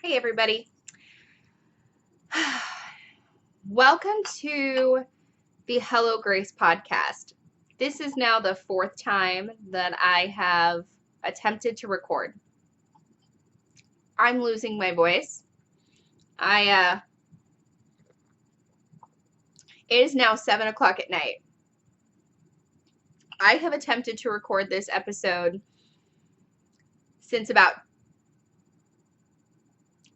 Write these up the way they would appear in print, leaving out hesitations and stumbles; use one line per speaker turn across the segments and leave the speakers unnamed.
Hey everybody. Welcome to the Hello Grace podcast. This is now the fourth time that I have attempted to record. I'm losing my voice. It is now 7 o'clock at night. I have attempted to record this episode since about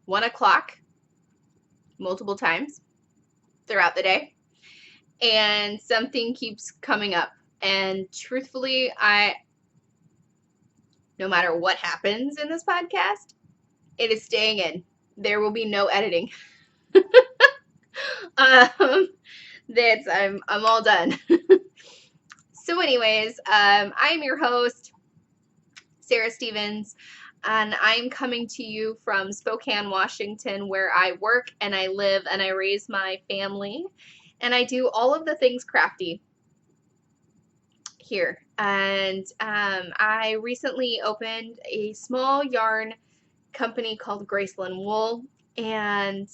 1 o'clock, multiple times throughout the day, and something keeps coming up. And truthfully, no matter what happens in this podcast, it is staying in. There will be no editing. I'm all done. So anyways, I'm your host, Sarah Stevens, and I'm coming to you from Spokane, Washington, where I work and I live and I raise my family, and I do all of the things crafty here. And I recently opened a small yarn company called Graceland Wool, and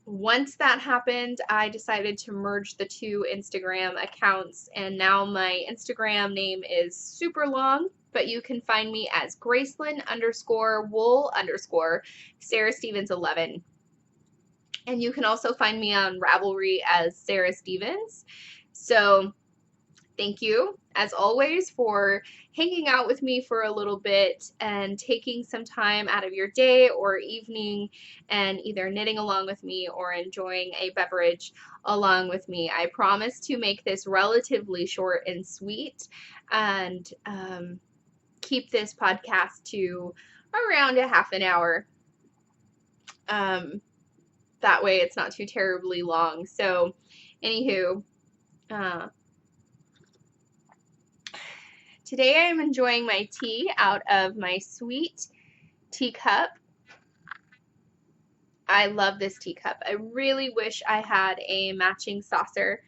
once that happened, I decided to merge the two Instagram accounts, and now my Instagram name is super long, but you can find me as Graceland_wool_ Sarah Stevens 11. And you can also find me on Ravelry as Sarah Stevens. So thank you, as always, for hanging out with me for a little bit and taking some time out of your day or evening and either knitting along with me or enjoying a beverage along with me. I promise to make this relatively short and sweet and keep this podcast to around a half an hour. That way it's not too terribly long. So, anywho, today I'm enjoying my tea out of my sweet teacup. I love this teacup. I really wish I had a matching saucer.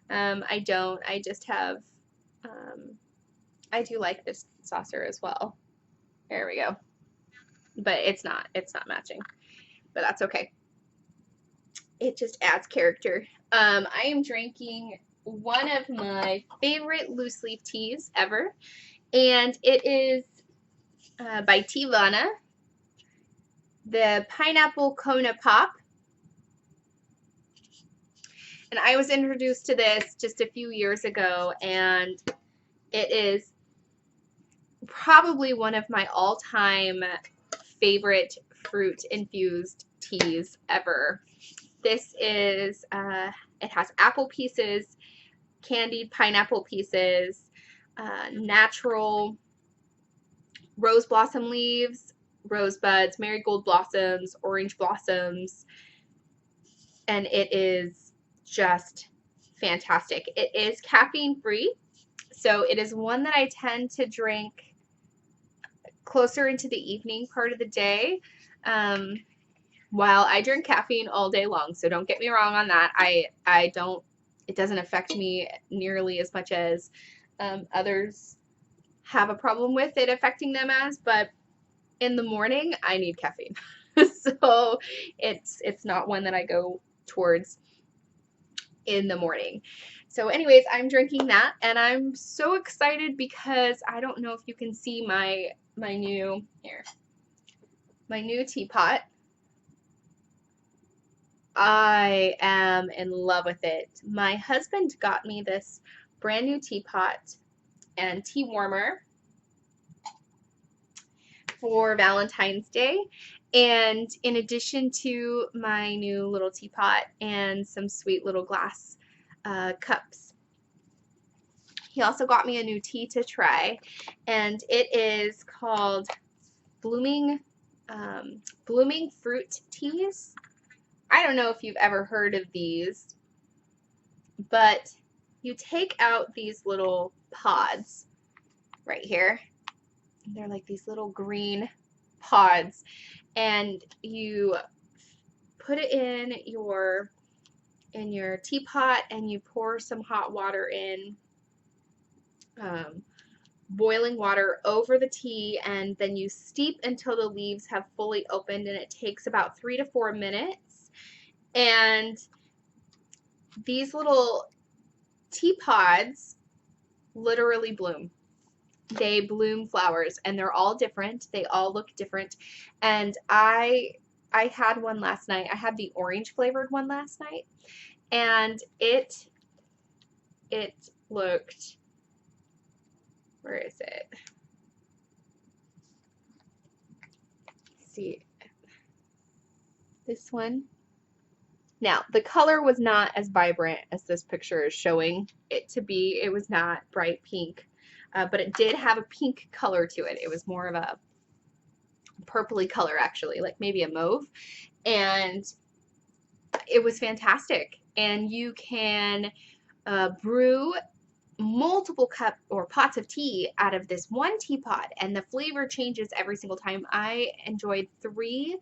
I don't. I just have, I do like this saucer as well. There we go. But it's not matching. But that's okay. It just adds character. I am drinking one of my favorite loose leaf teas ever, and it is by Tivana, the Pineapple Kona Pop. And I was introduced to this just a few years ago, and it is probably one of my all-time favorite fruit-infused teas ever. This is, it has apple pieces, candied pineapple pieces, natural rose blossom leaves, rosebuds, marigold blossoms, orange blossoms, and it is just fantastic. It is caffeine free, so it is one that I tend to drink closer into the evening part of the day. While I drink caffeine all day long, so don't get me wrong on that. I don't, it doesn't affect me nearly as much as others have a problem with it affecting them as, but in the morning I need caffeine. So it's not one that I go towards in the morning. So anyways, I'm drinking that, and I'm so excited because I don't know if you can see my new teapot. I am in love with it. My husband got me this brand new teapot and tea warmer for Valentine's Day. And in addition to my new little teapot and some sweet little glass cups, he also got me a new tea to try, and it is called Blooming Fruit Teas. I don't know if you've ever heard of these, but you take out these little pods right here. They're like these little green pods, and you put it in your teapot, and you pour some hot water in. boiling water over the tea, and then you steep until the leaves have fully opened, and it takes about 3 to 4 minutes. And these little tea pods literally bloom. They bloom flowers, and they're all different. They all look different. And I had one last night. I had the orange flavored one last night, and it looked, where is it? Let's see, this one. Now, the color was not as vibrant as this picture is showing it to be. It was not bright pink, but it did have a pink color to it. It was more of a purpley color, actually, like maybe a mauve. And it was fantastic. And you can brew multiple cup or pots of tea out of this one teapot, and the flavor changes every single time. I enjoyed 3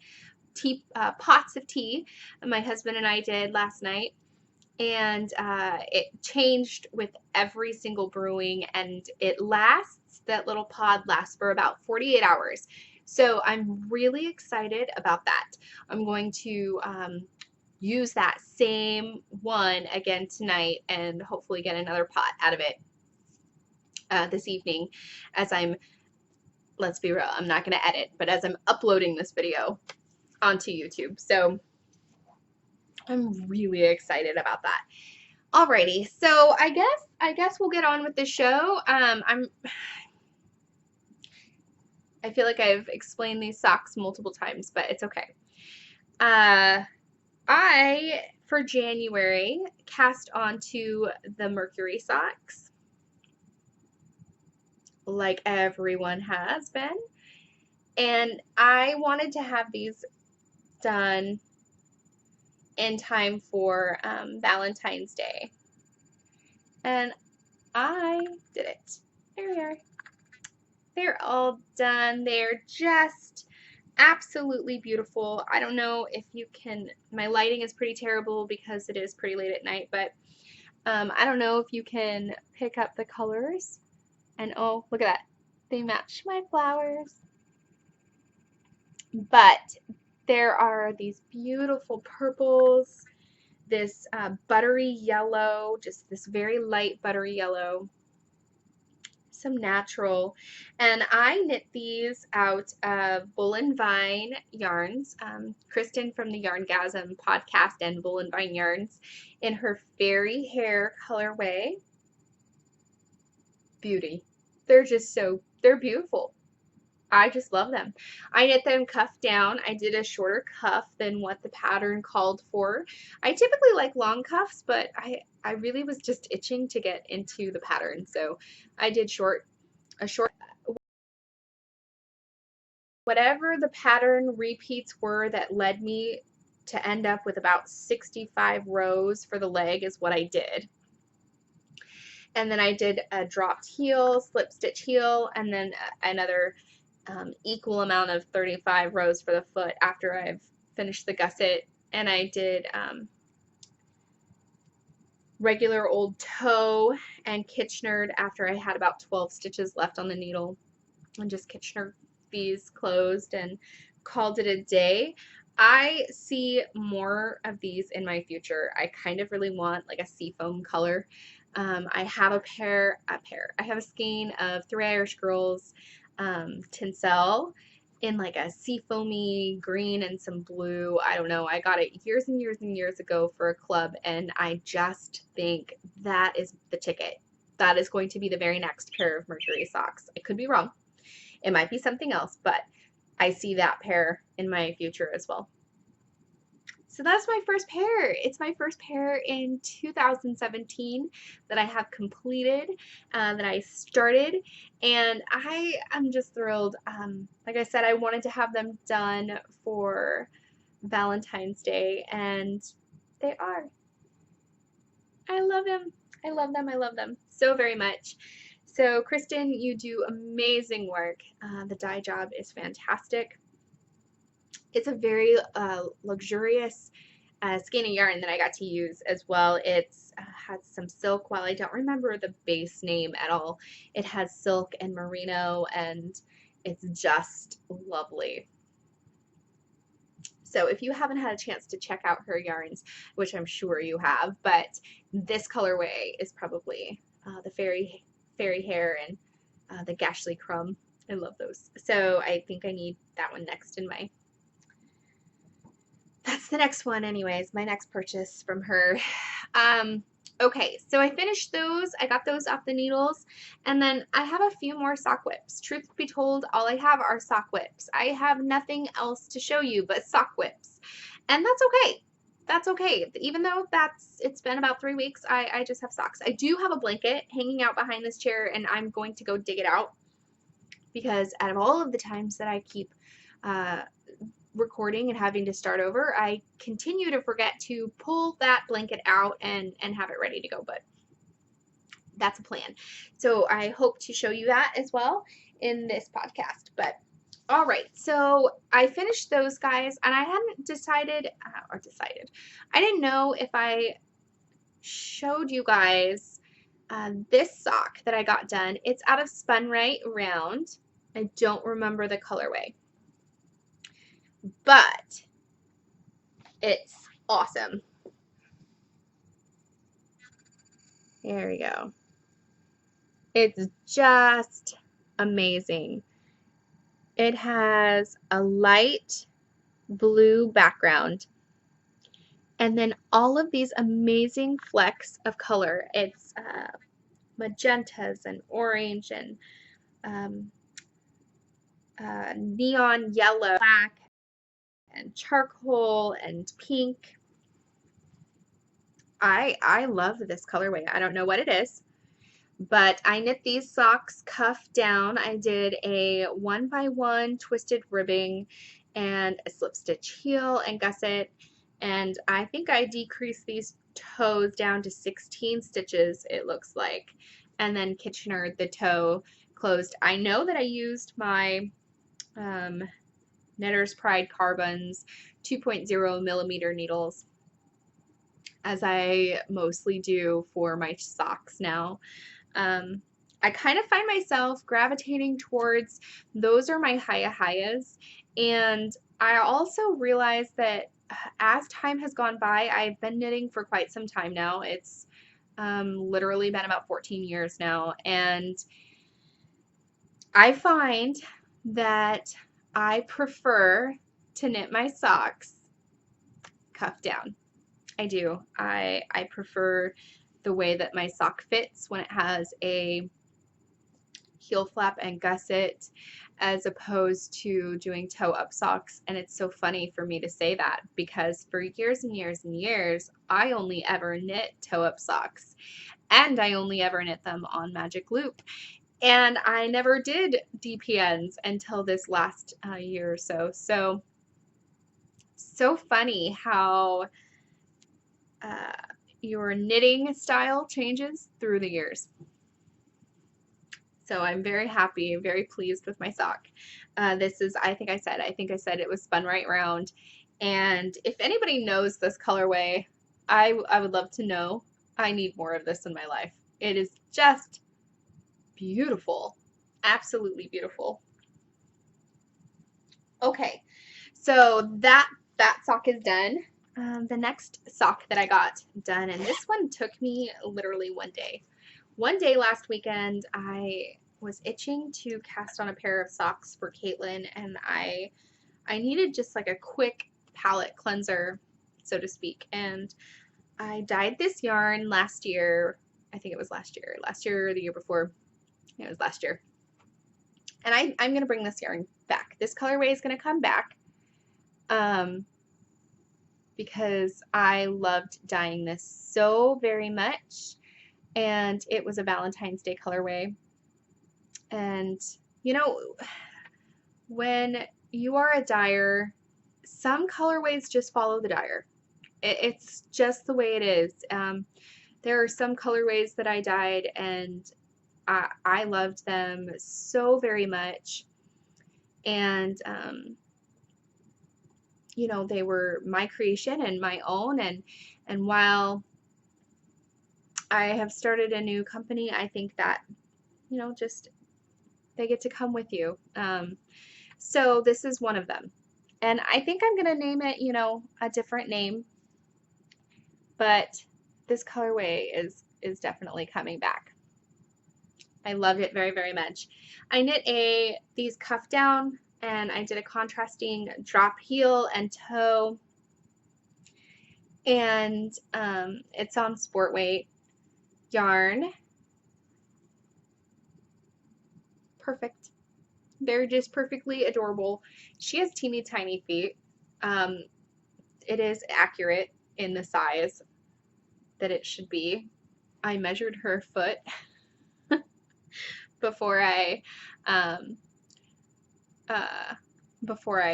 pots of tea my husband and I did last night, and it changed with every single brewing, and that little pod lasts for about 48 hours. So I'm really excited about that. I'm going to use that same one again tonight and hopefully get another pot out of it this evening as let's be real, I'm not going to edit, but as I'm uploading this video onto YouTube. So I'm really excited about that. Alrighty, so I guess we'll get on with the show. I feel like I've explained these socks multiple times, but it's okay. For January, cast onto the Mercury socks, like everyone has been, and I wanted to have these done in time for Valentine's Day, and I did it. There we are. They're all done. They're just absolutely beautiful. I don't know if you can, my lighting is pretty terrible because it is pretty late at night, but I don't know if you can pick up the colors. And oh, look at that. They match my flowers. But there are these beautiful purples, this buttery yellow, just this very light buttery yellow, some natural, and I knit these out of Bull and Vine yarns. Kristen from the Yarngasm podcast and Bull and Vine yarns in her fairy hair colorway. Beauty. They're beautiful. I just love them. I knit them cuff down. I did a shorter cuff than what the pattern called for. I typically like long cuffs, but I really was just itching to get into the pattern, so I did a short. Whatever the pattern repeats were that led me to end up with about 65 rows for the leg is what I did. And then I did a dropped heel, slip stitch heel, and then another equal amount of 35 rows for the foot after I've finished the gusset. And I did regular old toe and Kitchenered after I had about 12 stitches left on the needle, and just Kitchenered these closed and called it a day. I see more of these in my future. I kind of really want like a seafoam color. I have I have a skein of Three Irish Girls tinsel in like a seafoamy green and some blue. I don't know. I got it years and years and years ago for a club, and I just think that is the ticket. That is going to be the very next pair of Mercury socks. I could be wrong. It might be something else, but I see that pair in my future as well. So that's my first pair. It's my first pair in 2017 that I have completed, that I started, and I am just thrilled. Like I said, I wanted to have them done for Valentine's Day, and they are. I love them. I love them. I love them so very much. So Kristen, you do amazing work. The dye job is fantastic. It's a very luxurious skein of yarn that I got to use as well. It's has some silk. While I don't remember the base name at all, it has silk and merino, and it's just lovely. So if you haven't had a chance to check out her yarns, which I'm sure you have, but this colorway is probably the fairy hair and the Gashly Crumb. I love those. So I think I need that one next in my, that's the next one anyways, my next purchase from her. Okay, so I finished those. I got those off the needles, and then I have a few more sock whips. Truth be told, all I have are sock whips. I have nothing else to show you but sock whips, and that's okay. That's okay. Even though it's been about 3 weeks, I just have socks. I do have a blanket hanging out behind this chair, and I'm going to go dig it out, because out of all of the times that I keep recording and having to start over, I continue to forget to pull that blanket out and have it ready to go, but that's a plan. So I hope to show you that as well in this podcast. But all right, so I finished those guys, and I hadn't decided, I didn't know if I showed you guys this sock that I got done. It's out of Spun Right Round. I don't remember the colorway, but it's awesome. There we go. It's just amazing. It has a light blue background, and then all of these amazing flecks of color. It's magentas and orange and neon yellow, black, and charcoal and pink. I love this colorway. I don't know what it is, but I knit these socks cuff down. I did a 1x1 twisted ribbing and a slip stitch heel and gusset, and I think I decreased these toes down to 16 stitches, it looks like, and then Kitchener the toe closed. I know that I used my Knitter's Pride Carbons 2.0 millimeter needles, as I mostly do for my socks now. I kind of find myself gravitating towards, those are my Hayas, and I also realize that as time has gone by, I've been knitting for quite some time now. It's literally been about 14 years now, and I find that I prefer to knit my socks cuff down. I do. I prefer the way that my sock fits when it has a heel flap and gusset, as opposed to doing toe up socks. And it's so funny for me to say that, because for years and years and years, I only ever knit toe up socks, and I only ever knit them on Magic Loop. And I never did DPNs until this last year or so. So funny how your knitting style changes through the years. So I'm very happy, very pleased with my sock. This is, I think I said it was Spun Right Round. And if anybody knows this colorway, I would love to know. I need more of this in my life. It is just beautiful. Absolutely beautiful. Okay, so that sock is done. The next sock that I got done, and this one took me literally one day. One day last weekend, I was itching to cast on a pair of socks for Caitlin, and I needed just like a quick palette cleanser, so to speak. And I dyed this yarn last year. I think it was last year or the year before. It was last year. And I'm going to bring this yarn back. This colorway is going to come back. Because I loved dyeing this so very much, and it was a Valentine's Day colorway. And you know, when you are a dyer, some colorways just follow the dyer. It's just the way it is. There are some colorways that I dyed, and I loved them so very much, and you know, they were my creation and my own, and while I have started a new company, I think that, you know, just they get to come with you. So this is one of them. And I think I'm going to name it, you know, a different name, but this colorway is definitely coming back. I love it very, very much. I knit these cuff down, and I did a contrasting drop heel and toe, and it's on sport weight yarn. Perfect. They're just perfectly adorable. She has teeny tiny feet. It is accurate in the size that it should be. I measured her foot before I um,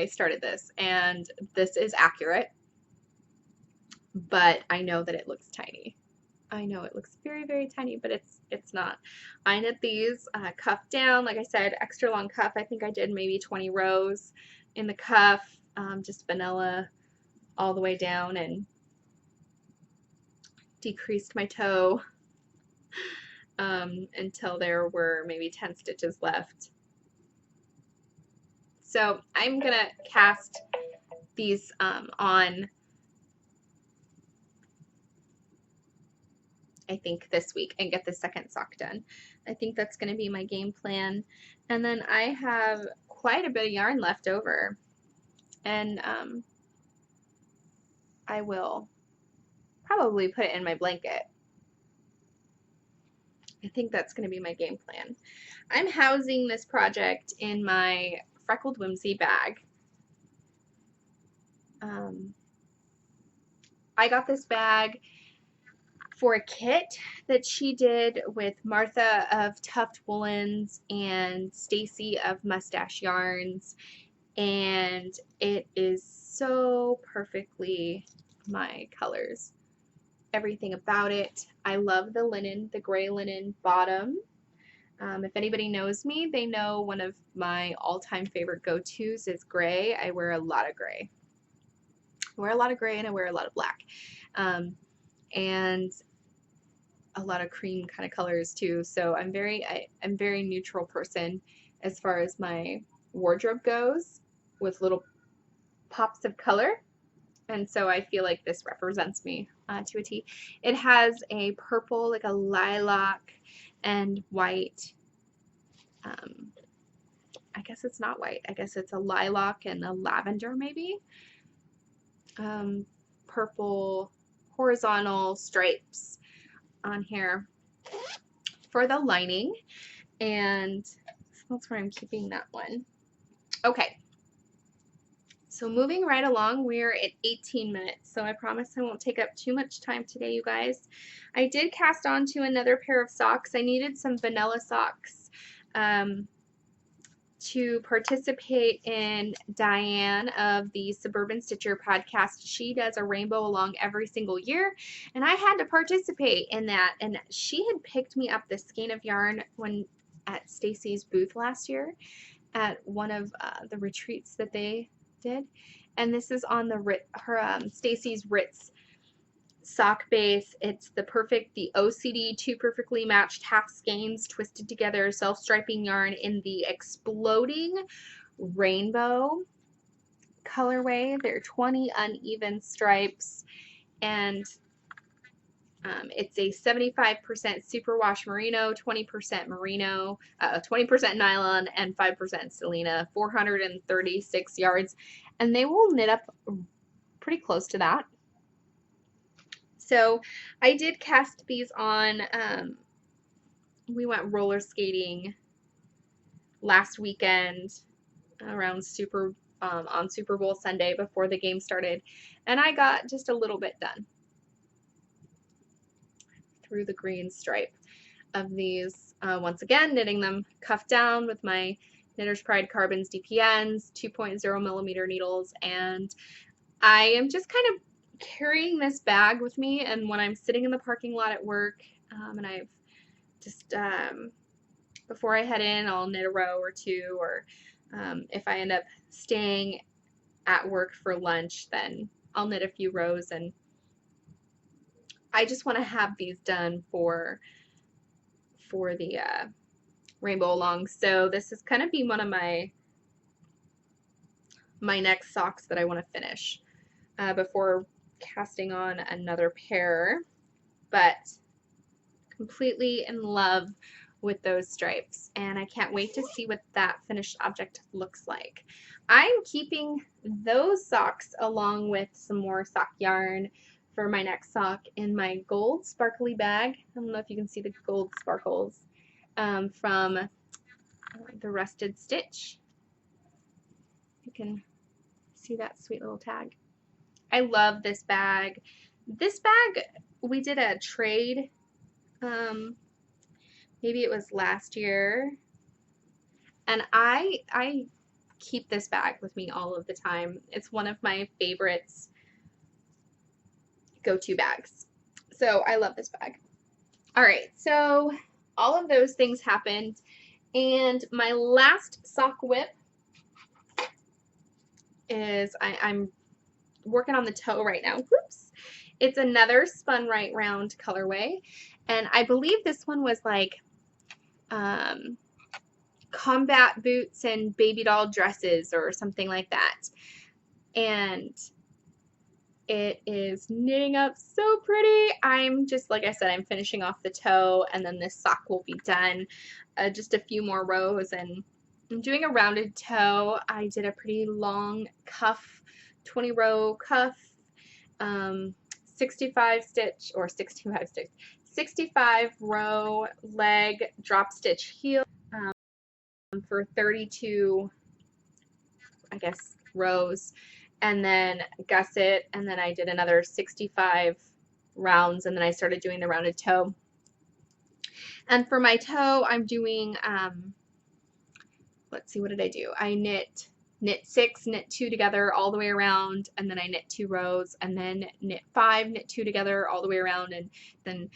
started this, and this is accurate, but I know that it looks tiny. I know it looks very, very tiny, but it's not. I knit these cuff down, like I said, extra long cuff. I think I did maybe 20 rows in the cuff, just vanilla all the way down, and decreased my toe until there were maybe 10 stitches left. So I'm gonna cast these on, I think, this week and get the second sock done. I think that's gonna be my game plan. And then I have quite a bit of yarn left over, and I will probably put it in my blanket. I think that's going to be my game plan. I'm housing this project in my Freckled Whimsy bag. I got this bag for a kit that she did with Martha of Tuft Woolens and Stacy of Mustache Yarns, and it is so perfectly my colors. Everything about it. I love the linen, the gray linen bottom. If anybody knows me, they know one of my all-time favorite go-tos is gray. I wear a lot of gray. I wear a lot of gray, and I wear a lot of black. And a lot of cream kind of colors too. So I'm very neutral person as far as my wardrobe goes, with little pops of color. And so I feel like this represents me to a T. It has a purple, like a lilac and white. I guess it's not white. I guess it's a lilac and a lavender maybe. Purple horizontal stripes on here for the lining. And that's where I'm keeping that one. Okay. So moving right along, we're at 18 minutes, so I promise I won't take up too much time today, you guys. I did cast on to another pair of socks. I needed some vanilla socks to participate in Diane of the Suburban Stitcher podcast. She does a rainbow along every single year, and I had to participate in that. And she had picked me up this skein of yarn when at Stacy's booth last year at one of the retreats that they did, and this is on the Stacy's Ritz sock base. It's the OCD two perfectly matched half skeins twisted together self-striping yarn in the exploding rainbow colorway. There are 20 uneven stripes, and it's a 75% superwash merino, 20% merino, 20% nylon, and 5% Selena, 436 yards, and they will knit up pretty close to that. So I did cast these on, we went roller skating last weekend around on Super Bowl Sunday before the game started, and I got just a little bit done through the green stripe of these. Once again, knitting them cuff down with my Knitter's Pride Carbons DPNs, 2.0 millimeter needles, and I am just kind of carrying this bag with me, and when I'm sitting in the parking lot at work, and I've just, before I head in, I'll knit a row or two, or if I end up staying at work for lunch, then I'll knit a few rows, and I just want to have these done for the rainbow along. So this is going to be one of my next socks that I want to finish before casting on another pair, but completely in love with those stripes, and I can't wait to see what that finished object looks like. I'm keeping those socks along with some more sock yarn for my next sock in my gold sparkly bag. I don't know if you can see the gold sparkles from the Rusted Stitch. You can see that sweet little tag. I love this bag. This bag, we did a trade, maybe it was last year, and I keep this bag with me all of the time. It's one of my favorites, go-to bags. So I love this bag. All right, so all of those things happened, and my last sock whip is I'm working on the toe right now. Whoops. It's another spun right round colorway, and I believe this one was like combat boots and baby doll dresses or something like that. And it is knitting up so pretty. I'm just, like I said, I'm finishing off the toe, and then this sock will be done. Just a few more rows, and I'm doing a rounded toe. I did a pretty long cuff, 20 row cuff, 65 row leg drop stitch heel for 32, I guess, rows, and then gusset, and then I did another 65 rounds, and then I started doing the rounded toe. And for my toe, I'm doing, let's see, what did I do? I knit 6, knit 2 together all the way around, and then I knit 2 rows, and then knit 5, knit 2 together all the way around, and then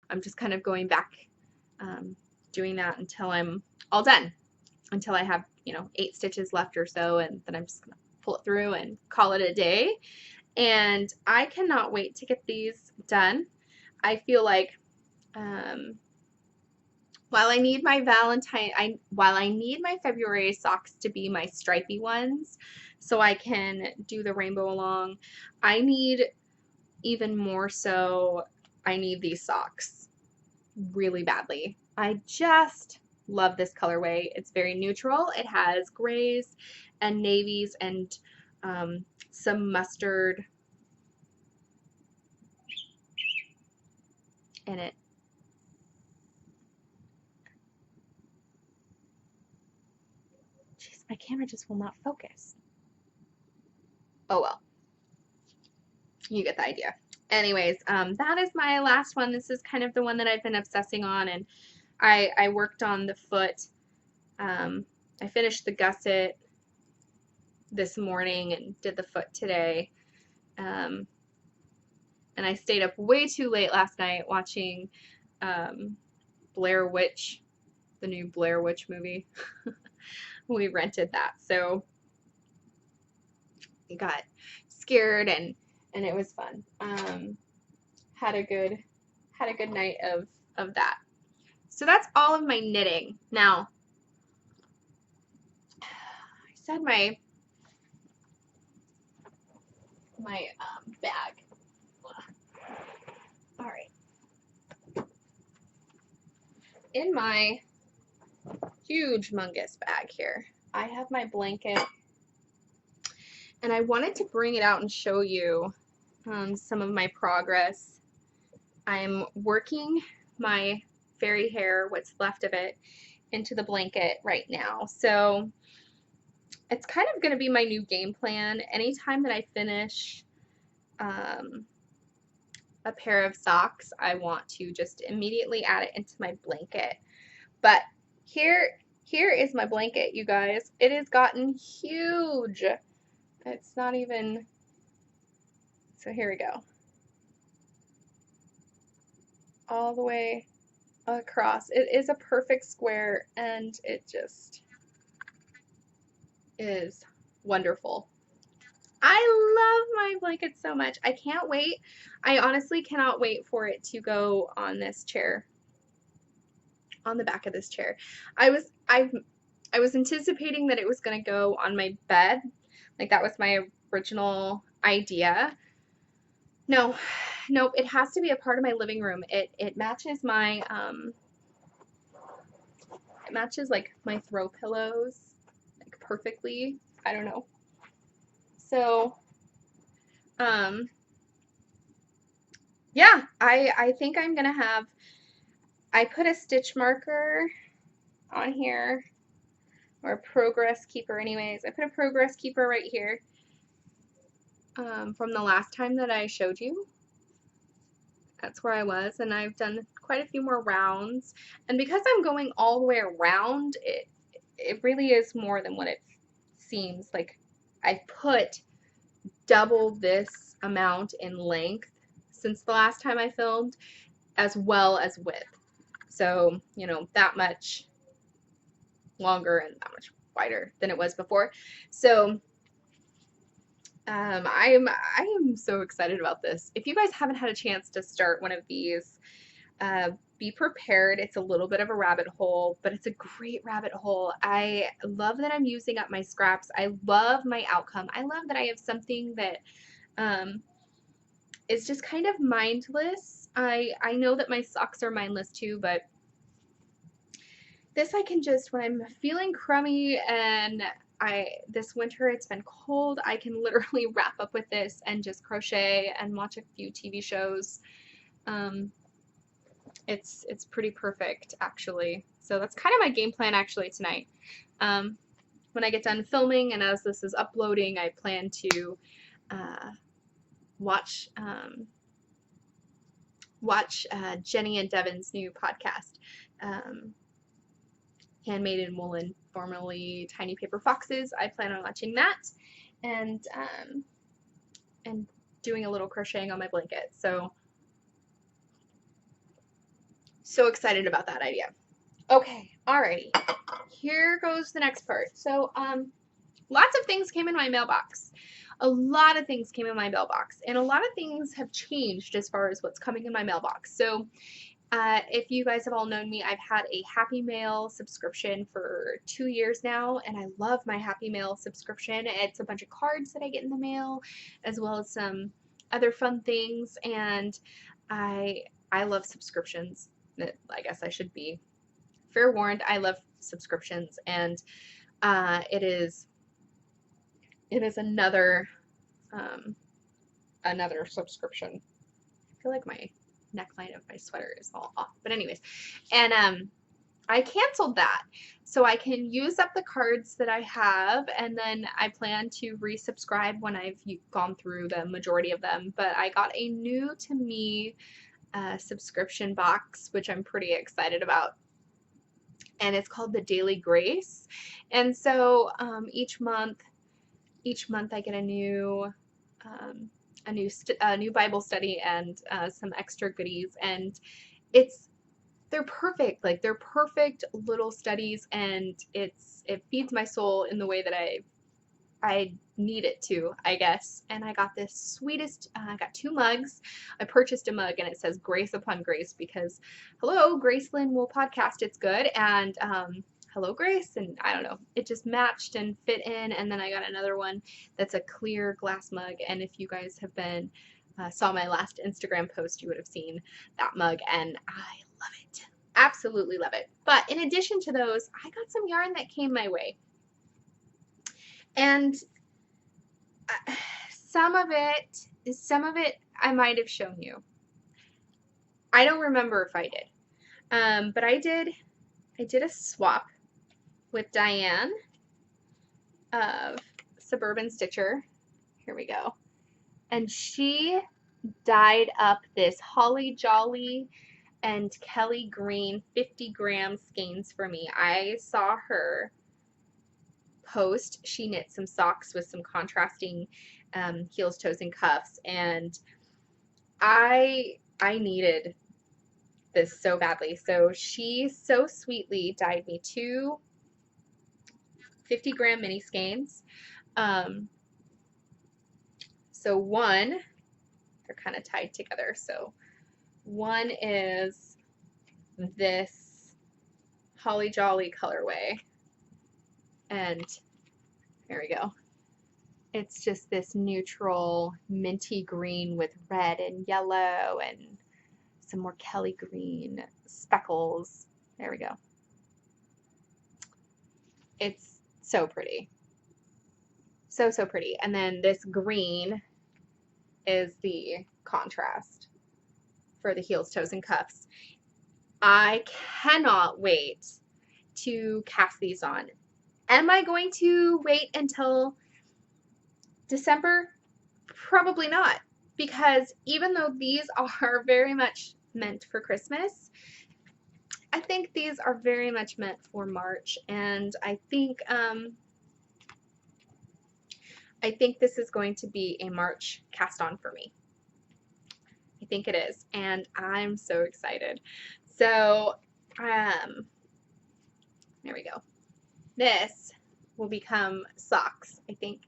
I'm just kind of going back doing that until I'm all done, until I have, 8 stitches left or so, and then I'm just going to pull it through and call it a day. And I cannot wait to get these done. I feel like while I need my February socks to be my stripy ones so I can do the rainbow along, I need even more so, I need these socks really badly. I just love this colorway. It's very neutral. It has grays and navies and some mustard in it. Jeez, my camera just will not focus. Oh well. You get the idea. Anyways, that is my last one. This is kind of the one that I've been obsessing on, and I worked on the foot. I finished the gusset this morning and did the foot today. And I stayed up way too late last night watching Blair Witch, the new Blair Witch movie. We rented that, so I got scared, and it was fun. Had a good night of that. So that's all of my knitting. Now, I said my bag. All right. In my huge, humongous bag here, I have my blanket, and I wanted to bring it out and show you some of my progress. I'm working my fairy hair, what's left of it, into the blanket right now. So it's kind of going to be my new game plan. Anytime that I finish a pair of socks, I want to just immediately add it into my blanket. But here is my blanket, you guys. It has gotten huge. It's not even, so here we go. All the way across. It is a perfect square, and it just is wonderful. I love my blanket so much. I can't wait. I honestly cannot wait for it to go on this chair, on the back of this chair. I was I I was anticipating that it was going to go on my bed. Like that was my original idea. No. Nope, it has to be a part of my living room. It matches my it matches like my throw pillows like perfectly. I don't know. So, yeah, I think I'm gonna have, I put a stitch marker on here, or a progress keeper anyways. I put a progress keeper right here from the last time that I showed you. That's where I was, and I've done quite a few more rounds. And because I'm going all the way around, it really is more than what it seems. Like I put double this amount in length since the last time I filmed, as well as width. So, you know, that much longer and that much wider than it was before. So I am so excited about this. If you guys haven't had a chance to start one of these, be prepared. It's a little bit of a rabbit hole, but it's a great rabbit hole. I love that I'm using up my scraps. I love my outcome. I love that I have something that is just kind of mindless. I know that my socks are mindless too, but this I can just, when I'm feeling crummy and this winter it's been cold, I can literally wrap up with this and just crochet and watch a few TV shows. It's pretty perfect actually. So that's kind of my game plan actually tonight. When I get done filming and as this is uploading, I plan to watch Jenny and Devin's new podcast, Handmade in Woolen, formerly Tiny Paper Foxes. I plan on watching that and doing a little crocheting on my blanket. So excited about that idea. Okay, alrighty. Here goes the next part. So lots of things came in my mailbox. A lot of things came in my mailbox, and a lot of things have changed as far as what's coming in my mailbox. So if you guys have all known me, I've had a Happy Mail subscription for 2 years now, and I love my Happy Mail subscription. It's a bunch of cards that I get in the mail, as well as some other fun things, and I love subscriptions. I guess I should be fair warned. I love subscriptions, and it is another another subscription. I feel like my neckline of my sweater is all off, but anyways, and I canceled that so I can use up the cards that I have, and then I plan to resubscribe when I've gone through the majority of them. But I got a new to me subscription box, which I'm pretty excited about, and it's called the Daily Grace. And so each month I get a new Bible study and some extra goodies, and they're perfect. Like they're perfect little studies, and it feeds my soul in the way that I need it to, I guess. And I got this sweetest, I got 2 mugs. I purchased a mug and it says Grace Upon Grace because, hello, Gracelyn will podcast, it's good. And hello, Grace. And I don't know, it just matched and fit in. And then I got another one that's a clear glass mug. And if you guys have been, saw my last Instagram post, you would have seen that mug. And I love it. Absolutely love it. But in addition to those, I got some yarn that came my way. And some of it I might have shown you. I don't remember if I did. But I did a swap with Diane of Suburban Stitcher. Here we go. And she dyed up this Holly Jolly and Kelly Green 50-gram skeins for me. I saw her post. She knit some socks with some contrasting heels, toes, and cuffs, and I needed this so badly. So she so sweetly dyed me 2 50-gram mini skeins. So one, they're kind of tied together. So one is this Holly Jolly colorway, and there we go. It's just this neutral minty green with red and yellow and some more Kelly green speckles. There we go. It's so pretty. So, so pretty. And then this green is the contrast for the heels, toes, and cuffs. I cannot wait to cast these on. Am I going to wait until December? Probably not, because even though these are very much meant for Christmas, I think these are very much meant for March, and I think this is going to be a March cast on for me. I think it is, and I'm so excited. So, there we go. This will become socks, I think,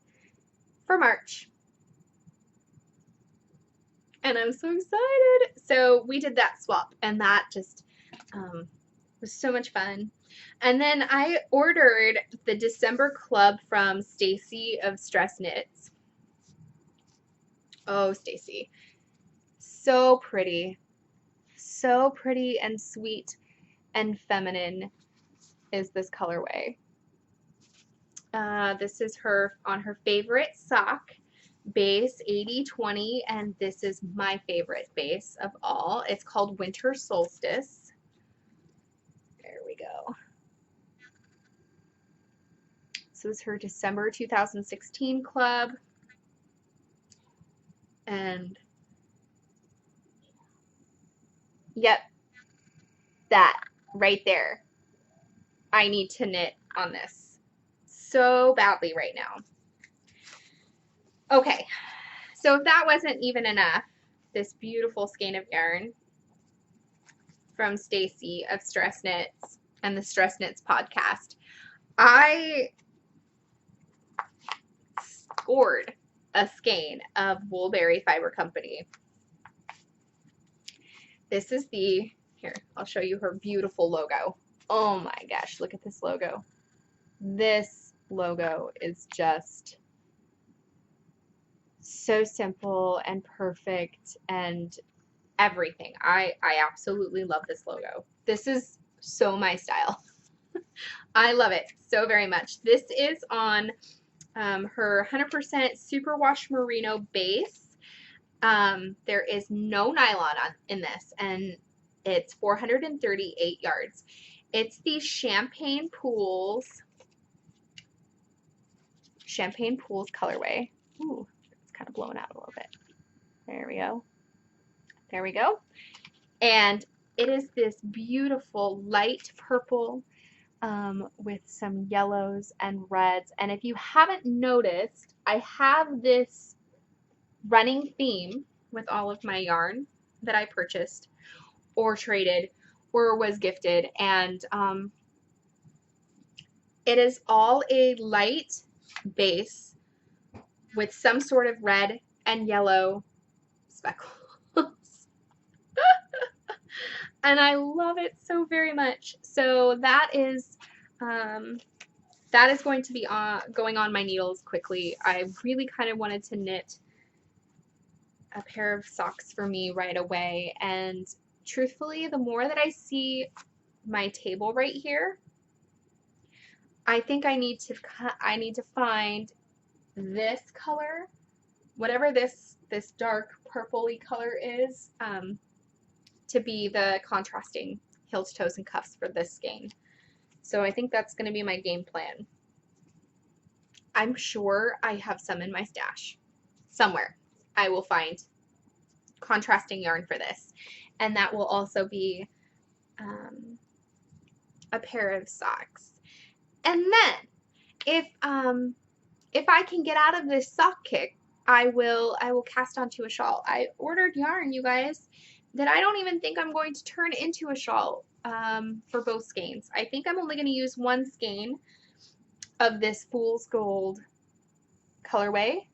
for March. And I'm so excited. So we did that swap, and that just was so much fun. And then I ordered the December Club from Stacy of Stress Knits. Oh, Stacy. So pretty. So pretty and sweet and feminine is this colorway. This is her on her favorite sock base, 80/20, and this is my favorite base of all. It's called Winter Solstice. There we go. So this is her December 2016 club. And yep, that right there. I need to knit on this so badly right now. Okay, so if that wasn't even enough, this beautiful skein of yarn from Stacy of Stress Knits and the Stress Knits podcast, I scored a skein of Woolberry Fiber Company. This is the, here, I'll show you her beautiful logo. Oh my gosh, look at this logo. This logo is just so simple and perfect and everything. I absolutely love this logo. This is so my style. I love it so very much. This is on her 100% superwash merino base. There is no nylon in this, and it's 438 yards. It's the Champagne Pools colorway. Ooh, it's kind of blowing out a little bit. There we go. There we go. And it is this beautiful light purple with some yellows and reds. And if you haven't noticed, I have this running theme with all of my yarn that I purchased or traded or was gifted. And it is all a light base with some sort of red and yellow speckles. And I love it so very much. So that is going to be going on my needles quickly. I really kind of wanted to knit a pair of socks for me right away, and truthfully, the more that I see my table right here, I think I need to find this color, whatever this dark purpley color is, to be the contrasting heels, toes, and cuffs for this skein. So I think that's going to be my game plan. I'm sure I have some in my stash somewhere. I will find contrasting yarn for this, and that will also be a pair of socks. And then if I can get out of this sock kick, I will cast onto a shawl. I ordered yarn, you guys, that I don't even think I'm going to turn into a shawl for both skeins. I think I'm only going to use one skein of this Fool's Gold colorway.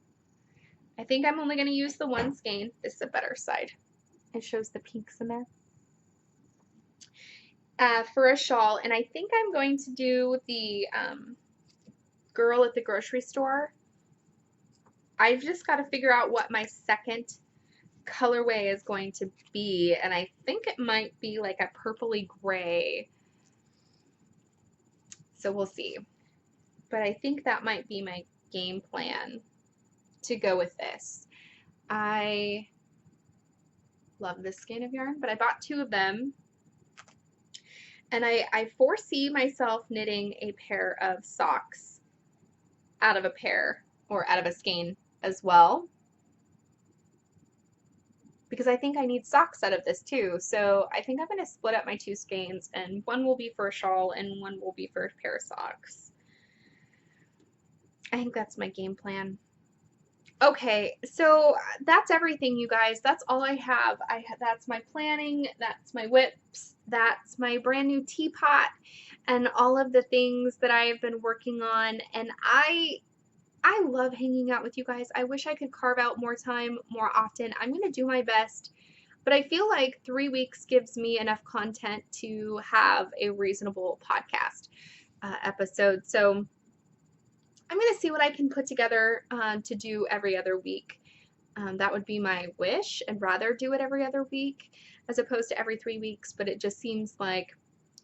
I think I'm only going to use the one skein. This is a better side. It shows the pinks in there. For a shawl, and I think I'm going to do the girl at the grocery store. I've just got to figure out what my second colorway is going to be, and I think it might be like a purpley gray. So we'll see. But I think that might be my game plan to go with this. I love this skein of yarn, but I bought 2 of them. And I foresee myself knitting a pair of socks out of a pair or out of a skein as well, because I think I need socks out of this too. So I think I'm going to split up my 2 skeins, and one will be for a shawl and one will be for a pair of socks. I think that's my game plan. Okay, so that's everything, you guys. That's all I have. That's my planning, that's my whips, that's my brand new teapot, and all of the things that I have been working on. And I love hanging out with you guys. I wish I could carve out more time more often. I'm going to do my best, but I feel like 3 weeks gives me enough content to have a reasonable podcast episode. So I'm going to see what I can put together to do every other week. That would be my wish. I'd rather do it every other week as opposed to every 3 weeks, but it just seems like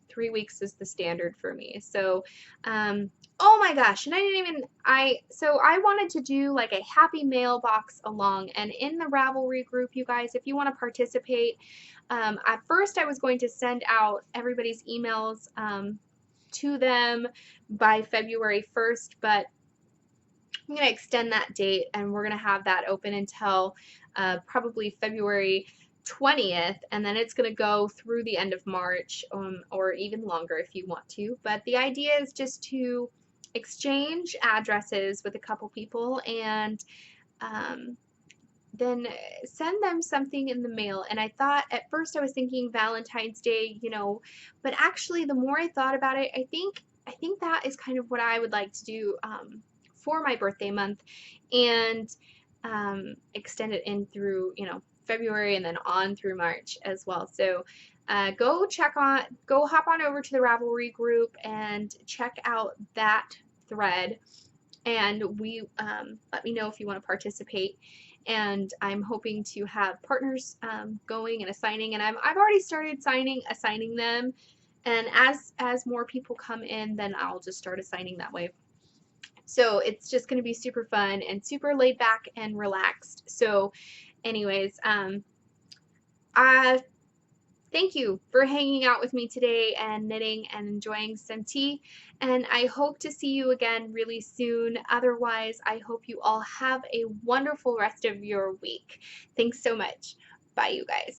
3 weeks is the standard for me. So, oh my gosh, and so I wanted to do like a happy mailbox along, and in the Ravelry group, you guys, if you want to participate, at first I was going to send out everybody's emails to them by February 1st, but I'm going to extend that date, and we're going to have that open until probably February 20th, and then it's going to go through the end of March, or even longer if you want to. But the idea is just to exchange addresses with a couple people, and then send them something in the mail. And I thought, at first I was thinking Valentine's Day, you know, but actually the more I thought about it, I think that is kind of what I would like to do for my birthday month, and extend it in through, you know, February and then on through March as well. So go hop on over to the Ravelry group and check out that thread, and let me know if you want to participate. And I'm hoping to have partners going and assigning, and I've already started assigning them, and as more people come in, then I'll just start assigning that way. So it's just going to be super fun and super laid back and relaxed. So anyways, thank you for hanging out with me today and knitting and enjoying some tea. And I hope to see you again really soon. Otherwise, I hope you all have a wonderful rest of your week. Thanks so much. Bye, you guys.